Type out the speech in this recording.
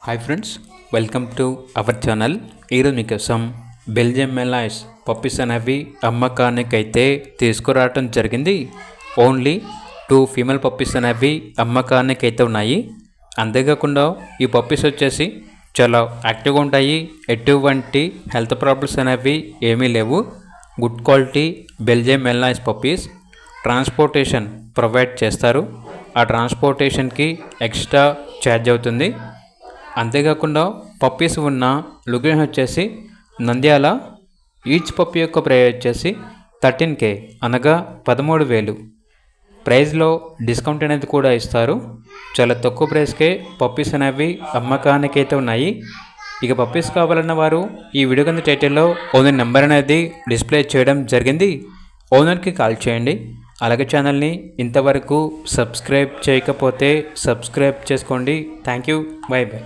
Hi friends, welcome to our channel. ఈరోజు మీకోసం Belgium Malinois puppies అనేవి అమ్మకానికి అయితే తీసుకురావటం జరిగింది. ఓన్లీ 2 ఫీమేల్ పప్పీస్ అనేవి అమ్మకానికి అయితే ఉన్నాయి. అంతేకాకుండా ఈ పప్పీస్ వచ్చేసి చాలా యాక్టివ్గా ఉంటాయి. ఎటువంటి హెల్త్ ప్రాబ్లమ్స్ అనేవి ఏమీ లేవు. Good quality Belgium Malinois puppies. Transportation provide చేస్తారు. ఆ ట్రాన్స్పోర్టేషన్కి ఎక్స్ట్రా ఛార్జ్ అవుతుంది. అంతేకాకుండా పప్పీస్ ఉన్న లొకేషన్ వచ్చేసి నంద్యాల. ఈచ్ పప్పీ యొక్క ప్రైస్ వచ్చేసి 13K అనగా 13,000. ప్రైస్లో డిస్కౌంట్ అనేది కూడా ఇస్తారు. చాలా తక్కువ ప్రైస్కే పప్పీస్ అనేవి అమ్మకానికి అయితే ఉన్నాయి. ఇక పప్పీస్ కావాలన్న వారు ఈ వీడియో కింద టైటిల్లో ఓనర్ నెంబర్ అనేది డిస్ప్లే చేయడం జరిగింది. ఓనర్కి కాల్ చేయండి. అలాగే ఛానల్ని ఇంతవరకు సబ్స్క్రైబ్ చేయకపోతే సబ్స్క్రైబ్ చేసుకోండి. Thank you. By by.